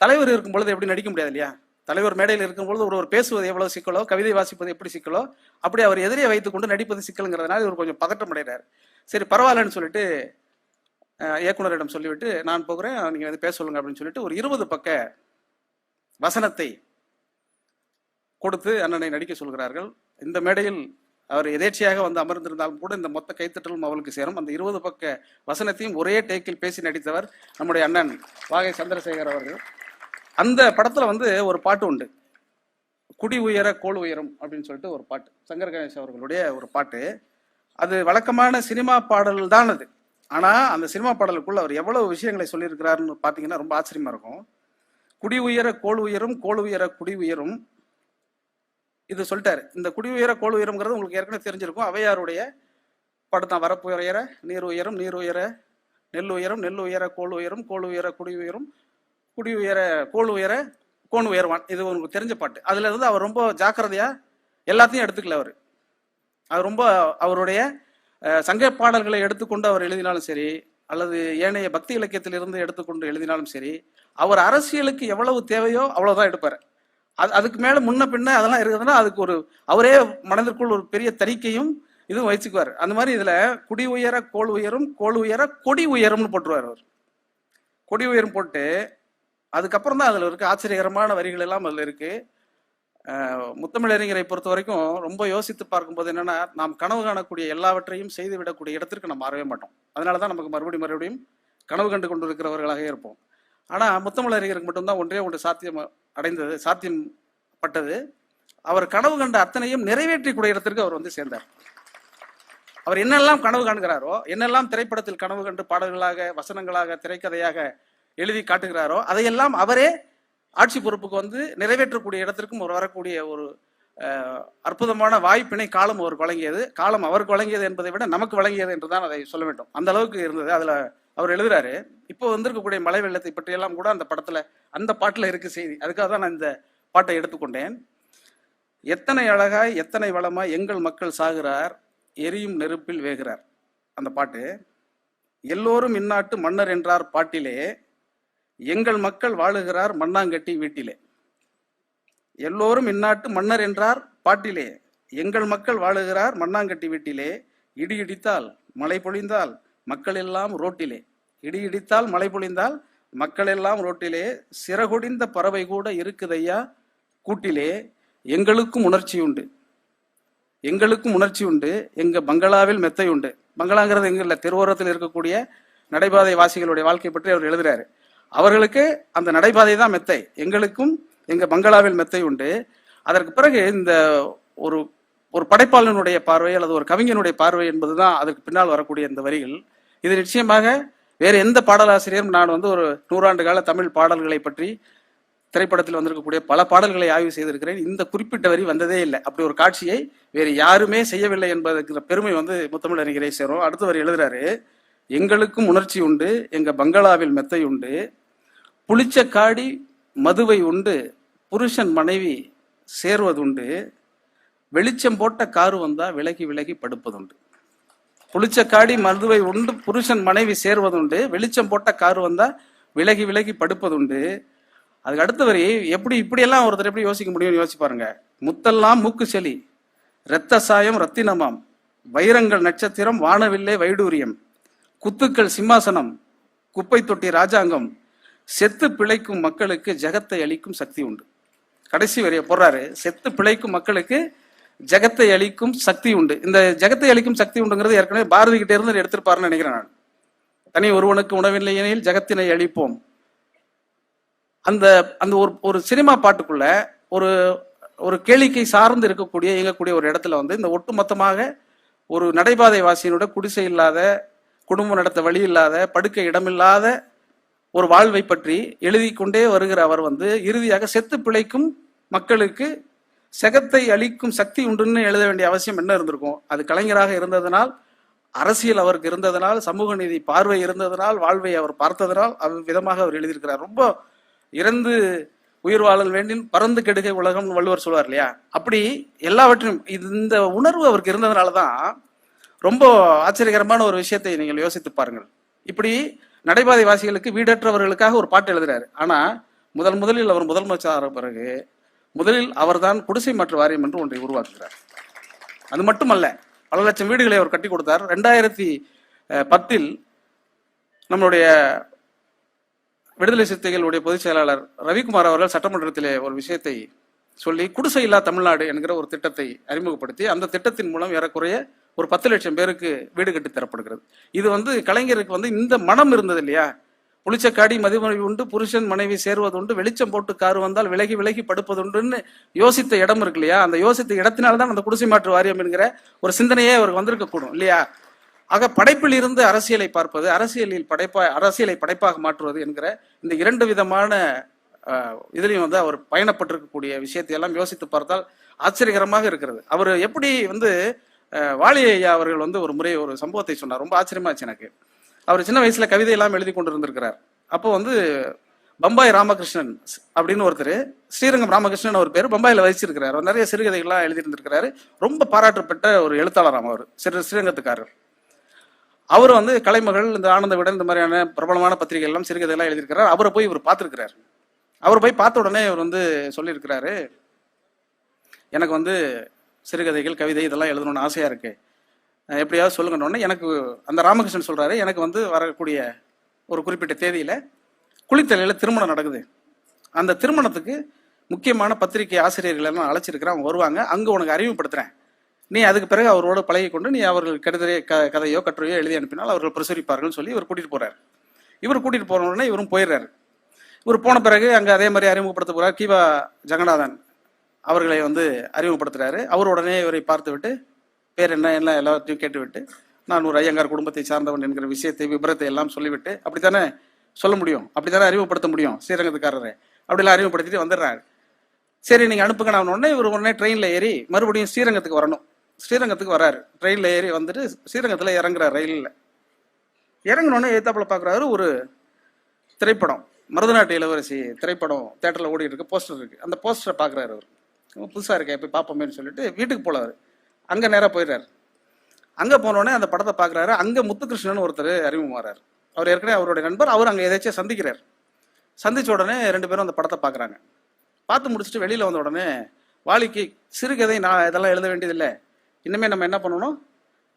தலைவர் இருக்கும் பொழுது எப்படி நடிக்க முடியாது இல்லையா? தலைவர் மேடையில் இருக்கும் பொழுது ஒருவர் பேசுவது எவ்வளவு சிக்கலோ, கவிதை வாசிப்பது எப்படி சிக்கலோ, அப்படி அவர் எதிரே வைத்துக் கொண்டு நடிப்பது சிக்கலுங்கிறதுனால இவர் கொஞ்சம் பதட்டம் அடைகிறார். சரி பரவாயில்லன்னு சொல்லிட்டு இயக்குனரிடம் சொல்லிவிட்டு, நான் போகிறேன், நீங்க பேச சொல்லுங்க அப்படின்னு சொல்லிட்டு ஒரு 20 பக்க வசனத்தை கொடுத்து அண்ணனை நடிக்க சொல்கிறார்கள். இந்த மேடையில் அவர் எதேட்சையாக வந்து அமர்ந்திருந்தாலும் கூட இந்த மொத்த கைத்தட்டலும் அவளுக்கு சேரும். அந்த 20 பக்க வசனத்தையும் ஒரே டேக்கில் பேசி நடித்தவர் நம்முடைய அண்ணன் வாகை சந்திரசேகர் அவர்கள். அந்த படத்துல வந்து ஒரு பாட்டு உண்டு, குடி உயர கோல் உயரும் அப்படின்னு சொல்லிட்டு ஒரு பாட்டு, சங்கர் கணேஷ் அவர்களுடைய ஒரு பாட்டு. அது வழக்கமான சினிமா பாடல் தான் அது. ஆனா அந்த சினிமா பாடலுக்குள்ள அவர் எவ்வளவு விஷயங்களை சொல்லியிருக்கிறாருன்னு பாத்தீங்கன்னா ரொம்ப ஆச்சரியமா இருக்கும். குடி உயர கோல் உயரும், கோல் உயர குடி உயரும், இது சொல்லிட்டாரு. இந்த குடி உயர கோல் உயரம்ங்கிறது உங்களுக்கு ஏற்கனவே தெரிஞ்சிருக்கும். ஔவையாருடைய படம் தான். வரப்பு உயர நீர் உயரும், நீர் உயர நெல் உயரும், நெல் உயர கோல் உயரும், கோல் உயர குடி உயரும், குடி உயர கோல் உயர கோன் உயர்வான். இது உங்களுக்கு தெரிஞ்ச பாட்டு. அதுல இருந்து அவர் ரொம்ப ஜாக்கிரதையா எல்லாத்தையும் எடுத்துக்கல. அவர் ரொம்ப அவருடைய சங்க பாடல்களை எடுத்துக்கொண்டு அவர் எழுதினாலும் சரி, அல்லது ஏனைய பக்தி இலக்கியத்திலிருந்து எடுத்துக்கொண்டு எழுதினாலும் சரி, அவர் அரசியலுக்கு எவ்வளவு தேவையோ அவ்வளவுதான் எடுப்பார். அதுக்கு மேல முன்ன பின்ன அதெல்லாம் இருக்குதுன்னா அதுக்கு ஒரு அவரே மனதிற்குள் ஒரு பெரிய தணிக்கையும் இதுவும் வச்சுக்குவார். அந்த மாதிரி இதுல குடி உயர கோல் உயரும், கோல் உயர கொடி உயரும்னு போட்டுருவார். அவர் கொடி உயரும் போட்டு அதுக்கப்புறம் தான் அதுல இருக்கு ஆச்சரியகரமான வரிகள் எல்லாம் அதுல இருக்கு. முத்தமிழறிஞரை பொறுத்த வரைக்கும் ரொம்ப யோசித்து பார்க்கும்போது என்னன்னா, நாம் கனவு காணக்கூடிய எல்லாவற்றையும் செய்து விடக்கூடிய இடத்திற்கு நம்ம மாறவே மாட்டோம். அதனாலதான் நமக்கு மறுபடியும் கனவு கண்டு கொண்டு இருக்கிறவர்களாக இருப்போம். ஆனா முத்தமிழறிஞருக்கு மட்டும்தான் ஒன்றே ஒன்று சாத்தியப்பட்டது. அவர் கனவு கண்ட அத்தனையும் நிறைவேற்றக்கூடிய இடத்திற்கு அவர் வந்து சேர்ந்தார். அவர் என்னெல்லாம் கனவு காண்கிறாரோ, என்னெல்லாம் திரைப்படத்தில் கனவு கண்டு பாடல்களாக, வசனங்களாக, திரைக்கதையாக எழுதி காட்டுகிறாரோ, அதையெல்லாம் அவரே ஆட்சி பொறுப்புக்கு வந்து நிறைவேற்றக்கூடிய இடத்திற்கும் ஒரு வரக்கூடிய ஒரு அற்புதமான வாய்ப்பினை காலம் அவருக்கு வழங்கியது. காலம் அவருக்கு வழங்கியது என்பதை விட நமக்கு வழங்கியது என்றுதான் அதை சொல்ல வேண்டும். அந்த அளவுக்கு இருந்தது. அதுல அவர் எழுதுறாரு, இப்போ வந்திருக்கக்கூடிய மழை வெள்ளத்தை பற்றியெல்லாம் கூட அந்த படத்துல அந்த பாட்டுல இருக்கு செய்தி. அதுக்காக தான் நான் இந்த பாட்டை எடுத்துக்கொண்டேன். எத்தனை அழகாய் எத்தனை வளமாய் எங்கள் மக்கள் சாகிறார், எரியும் நெருப்பில் வேகிறார். அந்த பாட்டு. எல்லோரும் இந்நாட்டு மன்னர் என்றார் பாட்டிலே, எங்கள் மக்கள் வாழுகிறார் மண்ணாங்கட்டி வீட்டிலே. எல்லோரும் இந்நாட்டு மன்னர் என்றார் பாட்டிலே, எங்கள் மக்கள் வாழுகிறார் மண்ணாங்கட்டி வீட்டிலே. இடி இடித்தால் மழை பொழிந்தால் மக்கள் எல்லாம் ரோட்டிலே. இடி இடித்தால் மழை பொழிந்தால் மக்கள் எல்லாம் ரோட்டிலே. சிறகுடிந்த பறவை கூட இருக்குதையா கூட்டிலே. எங்களுக்கும் உணர்ச்சி உண்டு, எங்களுக்கும் உணர்ச்சி உண்டு, எங்க பங்களாவில் மெத்தை உண்டு. பங்களாங்கிறது எங்க இல்லை, திருவோரத்தில் இருக்கக்கூடிய நடைபாதை வாசிகளுடைய வாழ்க்கை பற்றி அவர் எழுதுறாரு. அவர்களுக்கு அந்த நடைபாதை தான் மெத்தை, எங்களுக்கும் எங்க பங்களாவில் மெத்தை உண்டு. அதற்கு பிறகு இந்த ஒரு ஒரு படைப்பாளனுடைய பார்வை அல்லது ஒரு கவிஞனுடைய பார்வை என்பதுதான் அதற்கு பின்னால் வரக்கூடிய இந்த வரிகள். இது நிச்சயமாக வேறு எந்த பாடலாசிரியரும், நான் வந்து ஒரு 100 ஆண்டு கால தமிழ் பாடல்களை பற்றி திரைப்படத்தில் வந்திருக்கக்கூடிய பல பாடல்களை ஆய்வு செய்திருக்கிறேன், இந்த குறிப்பிட்ட வரி வந்ததே இல்லை. அப்படி ஒரு காட்சியை வேறு யாருமே செய்யவில்லை என்பதற்கு பெருமை வந்து முத்தமிழறிஞரை சேரும். அடுத்த வரி எழுதுறாரு, எங்களுக்கும் உணர்ச்சி உண்டு, எங்க பங்களாவில் மெத்தை உண்டு, புளிச்ச காடி மதுவை உண்டு, புருஷன் மனைவி சேர்வதுண்டு, வெளிச்சம் போட்ட காரு வந்தா விலகி விலகி படுப்பதுண்டு. புளிச்ச காடி மதுவை உண்டு, புருஷன் மனைவி சேர்வதுண்டு, வெளிச்சம் போட்ட காரு வந்தா விலகி விலகி படுப்பதுண்டு. அதுக்கு அடுத்த வரி இப்படியெல்லாம் ஒருத்தர் எப்படி யோசிக்க முடியும்னு யோசிச்சு பாருங்க. முத்தெல்லாம் மூக்கு செலி, இரத்த சாயம் ரத்தினமாம், வைரங்கள் நட்சத்திரம் வானவில்லை வைடூரியம், குத்துக்கள் சிம்மாசனம், குப்பை தொட்டி ராஜாங்கம், செத்து பிழைக்கும் மக்களுக்கு ஜகத்தை அளிக்கும் சக்தி உண்டு. கடைசி வரிய போடுறாரு, செத்து பிழைக்கும் மக்களுக்கு ஜகத்தை அளிக்கும் சக்தி உண்டு. இந்த ஜகத்தை அளிக்கும் சக்தி உண்டுங்கிறது ஏற்கனவே பாரதி கிட்டே இருந்து எடுத்திருப்பாருன்னு நினைக்கிறேன் நான். தனி ஒருவனுக்கு உணவில்லையெனில் ஜகத்தினை அளிப்போம். அந்த அந்த ஒரு சினிமா பாட்டுக்குள்ள ஒரு ஒரு கேளிக்கை சார்ந்து இருக்கக்கூடிய இயங்கக்கூடிய ஒரு இடத்துல வந்து இந்த ஒட்டுமொத்தமாக ஒரு நடைபாதை வாசியினோட குடிசை இல்லாத, குடும்பம் நடத்த வழி இல்லாத, படுக்கை இடமில்லாத ஒரு வாழ்வை பற்றி எழுதி கொண்டே வருகிற அவர் வந்து இறுதியாக செத்து பிழைக்கும் மக்களுக்கு செகத்தை அளிக்கும் சக்தி உண்டுன்னு எழுத வேண்டிய அவசியம் என்ன இருந்திருக்கும்? அது கலைஞராக இருந்ததனால், அரசியல் அவருக்கு இருந்ததனால், சமூக நீதி பார்வை இருந்ததனால், வாழ்வை அவர் பார்த்ததனால் விதமாக அவர் எழுதியிருக்கிறார். ரொம்ப இறந்து உயிர் வாழல் வேண்டின் பறந்து கெடுகை உலகம் வள்ளுவர் சொல்வார் இல்லையா? அப்படி எல்லாவற்றையும் இந்த உணர்வு அவருக்கு இருந்ததுனாலதான் ரொம்ப ஆச்சரியகரமான ஒரு விஷயத்தை நீங்கள் யோசித்து பாருங்கள். இப்படி நடைபாதை வாசிகளுக்கு, வீடற்றவர்களுக்காக ஒரு பாட்டு எழுதுறாரு. ஆனா முதலில் அவர் முதலமைச்சர் பிறகு முதலில் அவர்தான் குடிசை மாற்று வாரியம் என்று ஒன்றை உருவாக்குகிறார். அது மட்டுமல்ல, பல லட்சம் வீடுகளை அவர் கட்டி கொடுத்தார். 2010 நம்மளுடைய விடுதலை சிறுத்தைகளுடைய பொதுச் செயலாளர் ரவிக்குமார் அவர்கள் சட்டமன்றத்திலே ஒரு விஷயத்தை சொல்லி குடிசை இல்லா தமிழ்நாடு என்கிற ஒரு திட்டத்தை அறிமுகப்படுத்தி அந்த திட்டத்தின் மூலம் ஏறக்குறைய ஒரு 10 லட்சம் பேருக்கு வீடு கட்டி தரப்படுகிறது. இது வந்து கலைஞருக்கு வந்து இந்த மனம் இருந்தது இல்லையா, புளிச்சக்காடி மதுமணி உண்டு, புருஷன் மனைவி சேருவது உண்டு, வெளிச்சம் போட்டு காரு வந்தால் விலகி விலகி படுப்பதுண்டுன்னு யோசித்த இடம் இருக்கு இல்லையா, அந்த யோசித்த இடத்தினால்தான் அந்த குடிசை மாற்று வாரியம் என்கிற ஒரு சிந்தனையே அவருக்கு வந்திருக்க கூடும் இல்லையா. ஆக படைப்பில் இருந்து அரசியலை பார்ப்பது, அரசியலை படைப்பாக மாற்றுவது என்கிற இந்த 2 விதமான இதுலையும் வந்து அவர் பயணப்பட்டிருக்கக்கூடிய விஷயத்தை எல்லாம் யோசித்து பார்த்தால் ஆச்சரியகரமாக இருக்கிறது. அவர் எப்படி வந்து வாலி ஐயா அவர்கள் வந்து ஒரு முறை ஒரு சம்பவத்தை சொன்னார், ரொம்ப ஆச்சரியமாச்சு எனக்கு. அவர் சின்ன வயசுல கவிதை எல்லாம் எழுதி கொண்டு இருந்திருக்கிறார். அப்போ வந்து பம்பாய் ராமகிருஷ்ணன் அப்படின்னு ஒருத்தர், ஸ்ரீரங்கம் ராமகிருஷ்ணன் ஒரு பேர், பம்பாயில வச்சிருக்கிறார். அவர் நிறைய சிறுகதைகள்லாம் எழுதியிருந்திருக்கிறாரு. ரொம்ப பாராட்டப்பட்ட ஒரு எழுத்தாளராம் அவர், ஸ்ரீரங்கத்துக்காரர். அவர் வந்து கலைமகள், இந்த ஆனந்த விடன், இந்த மாதிரியான பிரபலமான பத்திரிகை எல்லாம் சிறுகதை எல்லாம் எழுதியிருக்கிறார். அவரை போய் இவர் பார்த்திருக்கிறார். அவர் போய் பார்த்த உடனே இவர் வந்து சொல்லியிருக்கிறாரு, எனக்கு வந்து சிறுகதைகள் கவிதை இதெல்லாம் எழுதணும்னு ஆசையா இருக்கு, எப்படியாவது சொல்லுங்கன்னு. எனக்கு அந்த ராமகிருஷ்ணன் சொல்றாரு, எனக்கு வந்து வரக்கூடிய ஒரு குறிப்பிட்ட தேதியில குளித்தலையில திருமணம் நடக்குது, அந்த திருமணத்துக்கு முக்கியமான பத்திரிகை ஆசிரியர்கள் எல்லாம் அழைச்சிருக்கிறேன், அவங்க வருவாங்க, அங்க உனக்கு அறிமுகப்படுத்துறேன், நீ அதுக்கு பிறகு அவரோட பழகி கொண்டு நீ அவர்கள் கதையோ கட்டுரையோ எழுதி அனுப்பினால் அவர்கள் பிரசுரிப்பார்கள் சொல்லி இவர் கூட்டிட்டு போறாரு. இவர் கூட்டிட்டு போன உடனே இவரும் போயிடுறாரு. இவர் போன பிறகு அங்க அதே மாதிரி அறிமுகப்படுத்த போறார். கீவா ஜெகநாதன் அவர்களை வந்து அறிமுகப்படுத்துறாரு. அவர் உடனே இவரை பார்த்து விட்டு பேர் என்ன எல்லாம் எல்லாத்தையும் கேட்டுவிட்டு, நான் ஒரு ஐயங்கார் குடும்பத்தை சார்ந்தவன் என்கிற விஷயத்தை விபரத்தை எல்லாம் சொல்லிவிட்டு, அப்படித்தானே சொல்ல முடியும், அப்படித்தானே அறிமுகப்படுத்த முடியும் ஸ்ரீரங்கத்துக்காரரை, அப்படிலாம் அறிமுகப்படுத்திட்டு வந்துடுறாரு. சரி நீங்க அனுப்புங்க நான் உடனே இவர் உடனே ட்ரெயின்ல ஏறி மறுபடியும் ஸ்ரீரங்கத்துக்கு வரணும். ஸ்ரீரங்கத்துக்கு வராரு, ட்ரெயின்ல ஏறி வந்துட்டு ஸ்ரீரங்கத்துல இறங்குறாரு. ரயிலில் இறங்கினோடனே ஏத்தாப்புல பாக்குறாரு, ஒரு திரைப்படம் மருதநாட்டு இளவரசி திரைப்படம் தியேட்டர்ல ஓடிட்டு இருக்கு, போஸ்டர் இருக்கு. அந்த போஸ்டரை பாக்குறாரு. அவர் புதுசா இருக்கேன் போய் பார்ப்போமேன்னு சொல்லிட்டு வீட்டுக்கு போலாரு. அங்க நேரா போயிடுறாரு. அங்க போனோடனே அந்த படத்தை பாக்குறாரு. அங்க முத்துகிருஷ்ணன் ஒருத்தர் அறிமுகமாறாரு. அவர் ஏற்கனவே அவருடைய நண்பர். அவர் அங்க எதாச்சும் சந்திக்கிறார். சந்திச்ச உடனே 2 பேரும் அந்த படத்தை பாக்குறாங்க. பார்த்து முடிச்சுட்டு வெளியில வந்த உடனே வாலிக்கு சிறுகதை நான் இதெல்லாம் எழுத வேண்டியதில்லை, இனிமே நம்ம என்ன பண்ணணும்,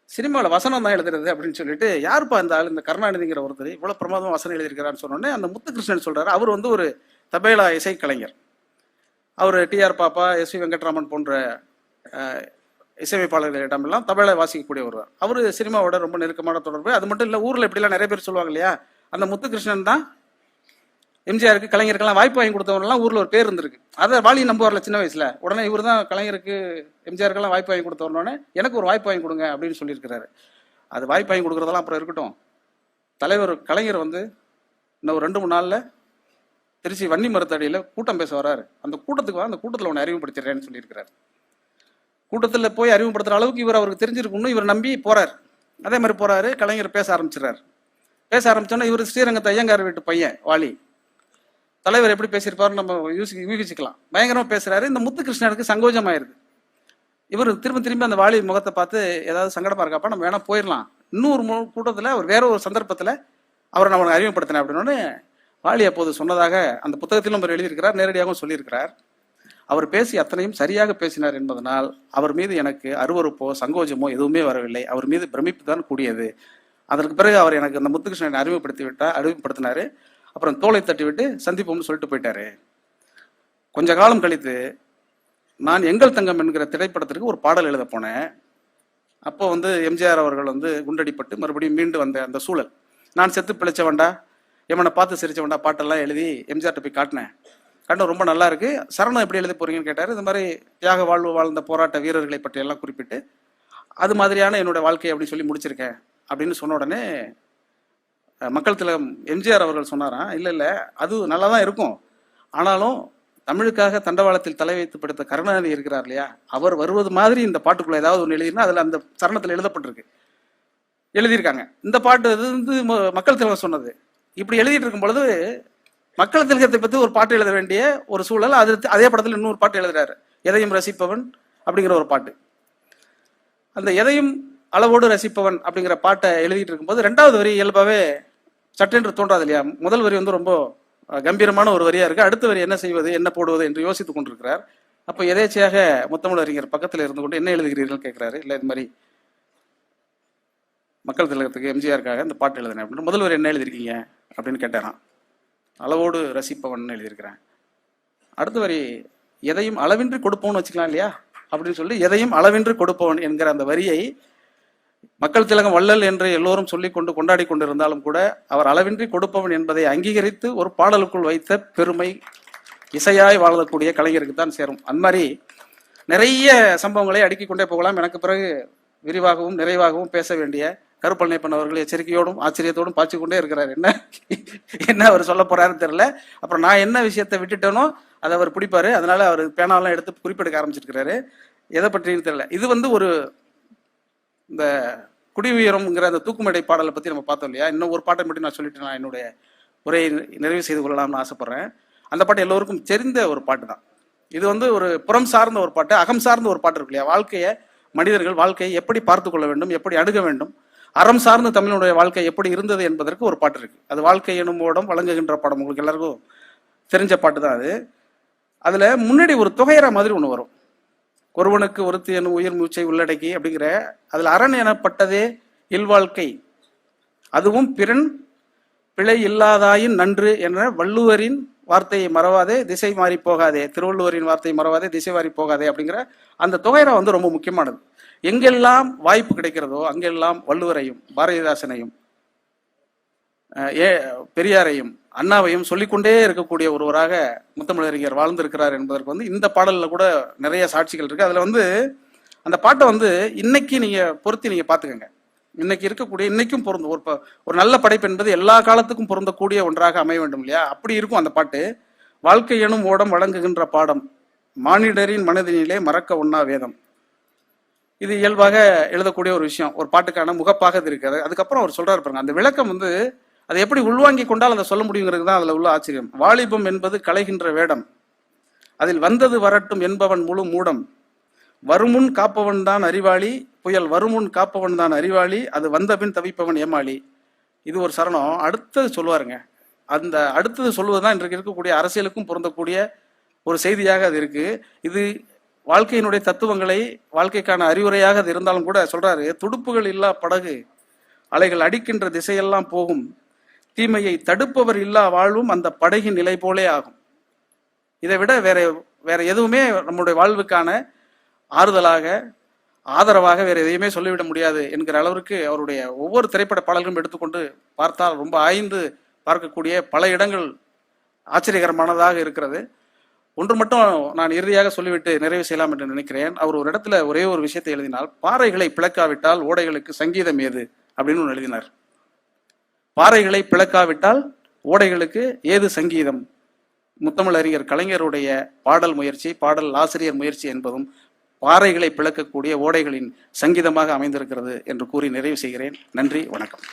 சினிமாவில் வசனம் தான் எழுதுறது அப்படின்னு சொல்லிட்டு, யாருப்பா இந்த ஆள், இந்த கருணாநிதிங்கிற ஒருத்தர் இவ்வளவு பிரமாதமா வசனம் எழுதியிருக்கிறான்னு சொன்னோடனே அந்த முத்துகிருஷ்ணன் சொல்றாரு, அவர் வந்து ஒரு தபேலா இசைக்கலைஞர். அவர் டிஆர் பாப்பா, எஸ் வி வெங்கட்ராமன் போன்ற இசையமைப்பாளர்களிடமெல்லாம் தபேலா வாசிக்கக்கூடிய ஒருவர். அவர் சினிமாவோட ரொம்ப நெருக்கமான தொடர்பு. அது மட்டும் இல்லை, ஊர்ல இப்படிலாம் நிறைய பேர் சொல்லுவாங்க இல்லையா, அந்த முத்துகிருஷ்ணன் தான் எம்ஜிஆருக்கு கலைஞருக்கெல்லாம் வாய்ப்பு வாங்கி கொடுத்தவங்கலாம் ஊர்ல ஒரு பேர் இருந்திருக்கு. அதை வாலி நம்புவார்ல சின்ன வயசுல. உடனே இவர் தான் கலைஞருக்கு எம்ஜிஆருக்கெல்லாம் வாய்ப்பு வாங்கி கொடுத்தவனே எனக்கு ஒரு வாய்ப்பு வாங்கி கொடுங்க அப்படின்னு சொல்லியிருக்கிறாரு. அது வாய்ப்பு வாங்கி கொடுக்குறதெல்லாம் அப்புறம் இருக்கட்டும். தலைவர் கலைஞர் வந்து இன்னும் ஒரு 2-3 நாள்ல திருச்சி வன்னி மருத்தடியில கூட்டம் பேச வர்றாரு. அந்த கூட்டத்துக்கு அந்த கூட்டத்தில் ஒன்று அறிமுகப்படுத்திடுறேன்னு சொல்லியிருக்கிறாரு. கூட்டத்தில் போய் அறிமுகப்படுத்துற அளவுக்கு இவர் அவருக்கு தெரிஞ்சிருக்கணும்னு இவர் நம்பி போறாரு. அதே மாதிரி போறாரு. கலைஞர் பேச ஆரம்பிச்சிடறாரு. பேச ஆரம்பிச்சோன்னா இவர் ஸ்ரீரங்கத்து ஐயங்கார் வீட்டு பையன் வாலி. தலைவர் எப்படி பேசியிருப்பாரு நம்ம யூகிச்சுக்கலாம். பயங்கரமா பேசுறாரு. இந்த முத்துகிருஷ்ணனுக்கு சங்கோஜம் ஆயிருது. இவர் திரும்ப அந்த வாலி முகத்தை பார்த்து ஏதாவது சங்கடமா இருக்காப்பா, நம்ம வேணா போயிடலாம், இன்னொரு கூட்டத்தில் அவர் வேற ஒரு சந்தர்ப்பத்தில் அவரை நான் அறிமுகப்படுத்தினேன் அப்படின்னு வாலி அப்போது சொன்னதாக அந்த புத்தகத்திலும் அவர் எழுதியிருக்கிறார், நேரடியாகவும் சொல்லியிருக்கிறார். அவர் பேசி அத்தனையும் சரியாக பேசினார் என்பதனால் அவர் மீது எனக்கு அருவருப்போ சங்கோஜமோ எதுவுமே வரவில்லை. அவர் மீது பிரமிப்பு தான் கூடியது. அதற்கு பிறகு அவர் எனக்கு அந்த முத்துகிருஷ்ணனை அறிமுகப்படுத்தினாரு. அப்புறம் தோலை தட்டி விட்டு சந்திப்போம்னு சொல்லிட்டு போயிட்டாரு. கொஞ்ச காலம் கழித்து நான் எங்கள் தங்கம் என்கிற திரைப்படத்திற்கு ஒரு பாடல் எழுத போனேன். அப்போ எம்ஜிஆர் அவர்கள் குண்டடிப்பட்டு மறுபடியும் மீண்டு வந்த அந்த சூழல். நான் செத்து பிழைச்சவன்டா, எமனை பார்த்து சிரிச்சவன்டா பாட்டெல்லாம் எழுதி எம்ஜிஆர்ட்ட போய் காட்டினேன். ரொம்ப நல்லா இருக்கு, சரணம் எப்படி எழுத போறீங்கன்னு கேட்டாரு. இந்த மாதிரி தியாக வாழ்வு வாழ்ந்த போராட்ட வீரர்களை பற்றி எல்லாம் குறிப்பிட்டு அது மாதிரியான என்னோட வாழ்க்கை அப்படின்னு சொல்லி முடிச்சிருக்கேன் அப்படின்னு சொன்ன உடனே மக்கள் திலகம் எம்ஜிஆர் அவர்கள் சொன்னாராம், இல்லை அது நல்லா தான் இருக்கும், ஆனாலும் தமிழுக்காக தண்டவாளத்தில் தலை வைத்து படுத்த கருணாநிதி இருக்கிறார் இல்லையா, அவர் வருவது மாதிரி இந்த பாட்டுக்குள்ள ஏதாவது ஒன்று எழுதினா அதில் அந்த சரணத்தில் எழுதப்பட்டிருக்கு, எழுதியிருக்காங்க. இந்த பாட்டு மக்கள் திலகம் சொன்னது. இப்படி எழுதிட்டு இருக்கும் பொழுது மக்கள் திலகத்தை பற்றி ஒரு பாட்டு எழுத வேண்டிய ஒரு சூழல். அதே படத்தில் இன்னொரு பாட்டு எழுதுறாரு, எதையும் ரசிப்பவன் அப்படிங்கிற ஒரு பாட்டு. அந்த எதையும் அளவோடு ரசிப்பவன் அப்படிங்கிற பாட்டை எழுதிட்டு இருக்கும்போது 2வது வரி இயல்பாவே சட்டென்று தோன்றாது இல்லையா. முதல் வரி ரொம்ப கம்பீரமான ஒரு வரியா இருக்கு. அடுத்த வரி என்ன செய்வது என்ன போடுவது என்று யோசித்துக் கொண்டிருக்கிறார். அப்போ எதேச்சையாக முத்தமிழ் அறிஞர் பக்கத்தில் இருந்து கொண்டு என்ன எழுதுகிறீர்கள் கேட்கிறாரு. இல்லை இது மாதிரி மக்கள் திலகத்துக்கு எம்ஜிஆருக்காக இந்த பாட்டு எழுதுனேன் அப்படின்னு. முதல் வரி என்ன எழுதிருக்கீங்க அப்படின்னு கேட்டாராம். அளவோடு ரசிப்பவன் எழுதியிருக்கிறேன். அடுத்த வரி எதையும் அளவின்றி கொடுப்போம்னு வச்சுக்கலாம் இல்லையா, அப்படின்னு சொல்லி எதையும் அளவின்றி கொடுப்பவன் என்கிற அந்த வரியை மக்கள் திலகம் வள்ளல் என்று எல்லோரும் சொல்லிக் கொண்டு கொண்டாடி கொண்டிருந்தாலும் கூட அவர் அளவின்றி கொடுப்பவன் என்பதை அங்கீகரித்து ஒரு பாடலுக்குள் வைத்த பெருமை இசையாய் வாழக்கூடிய கலைஞருக்கு தான் சேரும். அந்த மாதிரி நிறைய சம்பவங்களை அடுக்கிக் கொண்டே போகலாம். எனக்கு பிறகு விரிவாகவும் நிறைவாகவும் பேச வேண்டிய கருப்பழனியப்பன் அவர்கள் எச்சரிக்கையோடும் ஆச்சரியத்தோடும் பாய்ச்சி கொண்டே இருக்கிறார். என்ன அவர் சொல்ல போறாருன்னு தெரியல. அப்புறம் நான் என்ன விஷயத்தை விட்டுட்டேனோ அதை அவர் பிடிப்பாரு. அதனால அவர் பேனாலாம் எடுத்து குறிப்பெடுக்க ஆரம்பிச்சிருக்கிறாரு. எதை பற்றின்னு தெரியல. இது ஒரு இந்த குடி உயரம்ங்கிற அந்த தூக்குமேடை பாடலை பத்தி நம்ம பார்த்தோம் இல்லையா. இன்னும் ஒரு பாட்டை மட்டும் நான் சொல்லிட்டு நான் என்னுடைய உரையை நிறைவு செய்து கொள்ளலாம்னு ஆசைப்படுறேன். அந்த பாட்டு எல்லோருக்கும் தெரிந்த ஒரு பாட்டு தான். இது ஒரு புறம் சார்ந்த ஒரு பாட்டு, அகம் சார்ந்த ஒரு பாட்டு இருக்கு இல்லையா. மனிதர்கள் வாழ்க்கையை எப்படி பார்த்து கொள்ள வேண்டும், எப்படி அணுக வேண்டும், அறம் சார்ந்த தமிழனுடைய வாழ்க்கை எப்படி இருந்தது என்பதற்கு ஒரு பாட்டு இருக்கு. அது வாழ்க்கை எனும் ஓடம் வழங்குகின்ற பாடம். உங்களுக்கு எல்லாருக்கும் தெரிஞ்ச பாட்டு தான் அது. அதுல முன்னாடி ஒரு தொகையற மாதிரி ஒண்ணு வரும். ஒருவனுக்கு ஒருத்தி எனும் உயிர் மூச்சை உள்ளடக்கி அப்படிங்கிற அதுல அரண் எனப்பட்டதே இல்வாழ்க்கை, அதுவும் பிறன் பிழை இல்லாதாயின் நன்று என்ற வள்ளுவரின் வார்த்தையை மறவாதே திசை மாறி போகாதே, திருவள்ளுவரின் வார்த்தையை மறவாதே திசை மாறி போகாதே அப்படிங்கிற அந்த தொகையரா ரொம்ப முக்கியமானது. எங்கெல்லாம் வாய்ப்பு கிடைக்கிறதோ அங்கெல்லாம் வள்ளுவரையும் பாரதிதாசனையும் பெரியாரையும் அண்ணாவையும் சொல்லிக்கொண்டே இருக்கக்கூடிய ஒருவராக முத்தமிழறிஞர் வாழ்ந்திருக்கிறார் என்பதற்கு இந்த பாடல்ல கூட நிறைய சாட்சிகள் இருக்கு. அதுல அந்த பாட்டை இன்னைக்கு நீங்க பொருத்தி நீங்க பாத்துக்கங்க. இன்னைக்கு இருக்கக்கூடிய இன்னைக்கும் பொருந்தும். ஒரு நல்ல படைப்பு என்பது எல்லா காலத்துக்கும் பொருந்தக்கூடிய ஒன்றாக அமைய வேண்டும் இல்லையா. அப்படி இருக்கும் அந்த பாட்டு. வாழ்க்கை எனும் ஓடம் வழங்குகின்ற பாடம், மானிடரின் மனதினிலே மறக்க ஒண்ணா வேதம். இது இயல்பாக எழுதக்கூடிய ஒரு விஷயம். ஒரு பாட்டுக்கான முகப்பாக இது இருக்காது. அதுக்கப்புறம் அவர் சொல்றாரு பாருங்க, அந்த விளக்கம் அதை எப்படி உள்வாங்கி கொண்டால் அதை சொல்ல முடியுங்கிறது தான் அதுல உள்ள ஆச்சரியம். வாலிபம் என்பது களைகின்ற வேடம், அதில் வந்தது வரட்டும் என்பவன் முழு மூடம், வருமுன் காப்பவன் தான் அறிவாளி, புயல் வருமுன் காப்பவன் தான் அறிவாளி, அது வந்த பின் தவிப்பவன் ஏமாளி. இது ஒரு சரணம். அடுத்தது சொல்லுவாருங்க. அந்த அடுத்தது சொல்லுவதுதான் இன்றைக்கு இருக்கக்கூடிய அரசியலுக்கும் பொருந்தக்கூடிய ஒரு செய்தியாக அது இருக்கு. இது வாழ்க்கையினுடைய தத்துவங்களை வாழ்க்கைக்கான அறிவுரையாக அது இருந்தாலும் கூட சொல்றாரு, துடுப்புகள் இல்லா படகு அலைகள் அடிக்கின்ற திசையெல்லாம் போகும், தீமையை தடுப்பவர் இல்லா வாழ்வும் அந்த படகின் நிலை போலே ஆகும். இதை விட வேற எதுவுமே நம்முடைய வாழ்வுக்கான ஆறுதலாக ஆதரவாக வேற எதையுமே சொல்லிவிட முடியாது என்கிற அளவிற்கு அவருடைய ஒவ்வொரு திரைப்பட பாடல்களும் எடுத்துக்கொண்டு பார்த்தால் ரொம்ப ஆய்ந்து பார்க்கக்கூடிய பல இடங்கள் ஆச்சரியகரமானதாக இருக்கிறது. ஒன்று மட்டும் நான் இறுதியாக சொல்லிவிட்டு நிறைவு செய்யலாம் என்று நினைக்கிறேன். அவர் ஒரு இடத்துல ஒரே ஒரு விஷயத்தை எழுதினால், பாறைகளை பிளக்காவிட்டால் ஓடைகளுக்கு சங்கீதம் ஏது அப்படின்னு ஒன்று எழுதினார். பாறைகளை பிளக்காவிட்டால் ஓடைகளுக்கு ஏது சங்கீதம். முத்தமிழறிஞர் கலைஞருடைய பாடல் முயற்சி, பாடல் ஆசிரியர் முயற்சி என்பதும் பாறைகளை பிளக்கக்கூடிய ஓடைகளின் சங்கீதமாக அமைந்திருக்கிறது என்று கூறி நிறைவு செய்கிறேன். நன்றி, வணக்கம்.